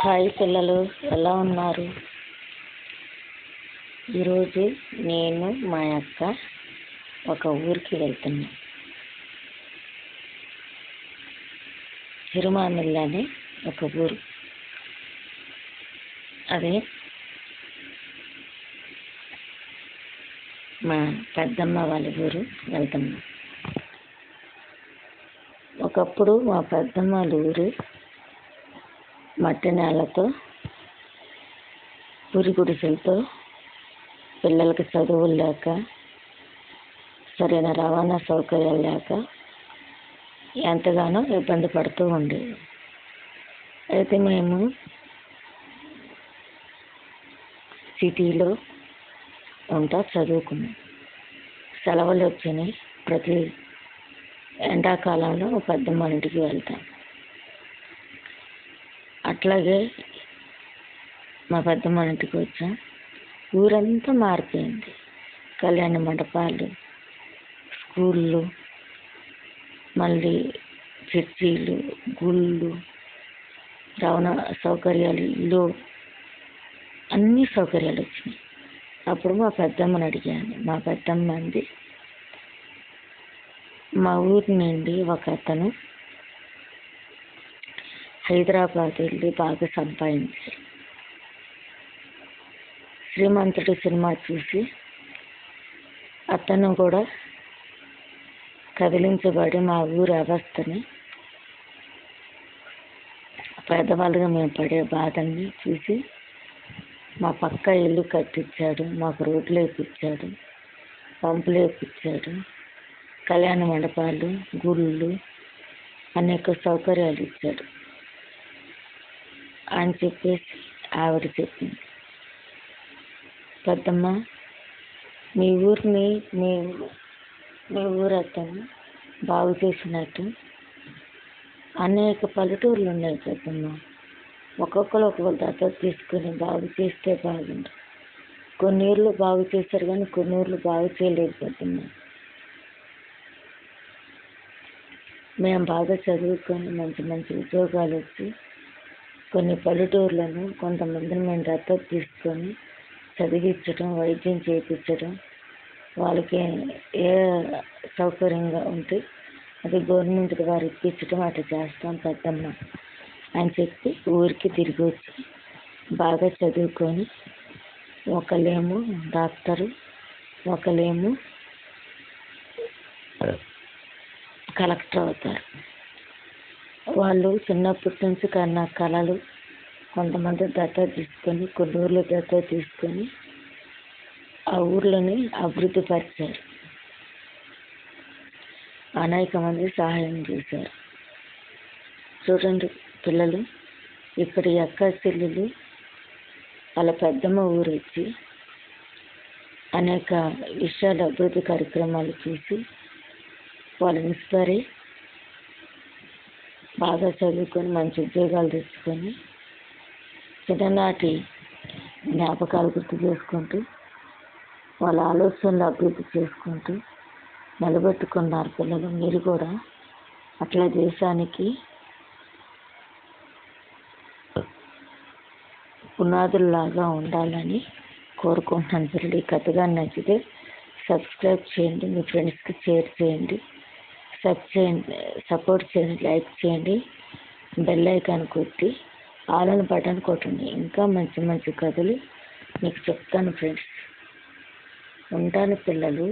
Hi పిల్లలు, ఎలా ఉన్నారు? ఈరోజు నేను మా అక్క ఒక ఊరికి వెళ్తున్నాం. తిరుమామిల్ అని ఒక ఊరు. అదే మా పెద్దమ్మ వాళ్ళ ఊరు వెళ్తున్నాం. ఒకప్పుడు మా పెద్దమ్మ వాళ్ళ ఊరు మట్టి నేలతో, పూరి గుడిసెలతో, పిల్లలకి చదువులు లేక, సరైన రవాణా సౌకర్యాలు లేక ఎంతగానో ఇబ్బంది పడుతూ ఉండేది. అయితే మేము సిటీలో ఉంటా చదువుకున్నాం. సెలవులు వచ్చినాయి. ప్రతి ఎండాకాలంలో పెద్దమ్మ ఇంటికి వెళ్తాం. అట్లాగే మా పెద్దమ్మ ఇంటికి వచ్చాం. ఊరంతా మారిపోయింది. కళ్యాణ మండపాలు, స్కూళ్ళు, మళ్ళీ చర్చీలు, గుళ్ళు, రవాణా సౌకర్యాలు, ఇల్లు, అన్ని సౌకర్యాలు వచ్చినాయి. అప్పుడు మా పెద్దమ్మని అడిగాను. మా పెద్దమ్మ అంది, మా ఊరి నుండి ఒక అతను హైదరాబాద్ వెళ్ళి బాగా సంపాదించి శ్రీమంతుడి సినిమా చూసి అతను కూడా కదిలించబడి మా ఊరి అవస్థని, పేదవాళ్ళుగా మేము పడే బాధల్ని చూసి మా పక్క ఇల్లు కట్టించాడు, మాకు రోడ్లు వేయించాడు, పంపులు వేయించాడు, కళ్యాణ మండపాలు, గుళ్ళు, అనేక సౌకర్యాలు ఇచ్చాడు అని చెప్పేసి ఆవిడ చెప్పింది. పెద్దమ్మ, మీ ఊరిని మీ ఊరు అతను బాగు చేసినట్టు అనేక పల్లెటూర్లు ఉన్నాయి పెద్దమ్మ. ఒక్కొక్కరు దత్తత తీసుకుని బాగు చేస్తే బాగుండు. కొన్ని ఊర్లు బాగు చేశారు కానీ కొన్ని ఊర్లు బాగు చేయలేదు పెద్దమ్మ. మేము బాగా చదువుకొని మంచి మంచి ఉద్యోగాలు వచ్చి కొన్ని పల్లెటూర్లను కొంతమందిని మేము దత్తత తీసుకొని చదివించడం, వైద్యం చేయించడం, వాళ్ళకి ఏ సౌకర్యంగా ఉంటే అది గవర్నమెంట్ ద్వారా ఇప్పించడం అట్లా చేస్తాం పెద్దమ్మ అని చెప్పి ఊరికి తిరిగి వచ్చి బాగా చదువుకొని ఒకళ్ళేమో డాక్టరు, ఒకళ్ళేమో కలెక్టర్ అవుతారు. వాళ్ళు చిన్నప్పటి నుంచి కన్నా కళలు కొంతమంది దత్తత తీసుకొని, కొన్ని ఊర్లు దత్తత తీసుకొని ఆ ఊర్లని అభివృద్ధి పరిచారు. అనేక మంది సహాయం చేశారు. చూడండి పిల్లలు, ఇక్కడి అక్క చెల్లెలు వాళ్ళ పెద్దమ్మ ఊరు వచ్చి అనేక విషయాలు, అభివృద్ధి కార్యక్రమాలు చూసి వాళ్ళు ఇన్స్పైర్ అయ్యి బాగా చదువుకొని మంచి ఉద్యోగాలు తెచ్చుకొని చిన్ననాటి జ్ఞాపకాలు గుర్తు చేసుకుంటూ వాళ్ళ ఆలోచనలు అభివృద్ధి చేసుకుంటూ నిలబెట్టుకున్నారు. పిల్లలు, మీరు కూడా అట్లా దేశానికి పునాదుల్లాగా ఉండాలని కోరుకుంటున్నాను. పిల్లలు, ఈ కథగా నచ్చితే సబ్స్క్రైబ్ చేయండి, మీ ఫ్రెండ్స్కి షేర్ చేయండి, సపోర్ట్ చేయండి, లైక్ చేయండి, బెల్ ఐకాన్ కొట్టి ఆల్ బటన్ కొట్టండి. ఇంకా మంచి మంచి కథలు మీకు చెప్తాను ఫ్రెండ్స్. ఉంటాను పిల్లలు.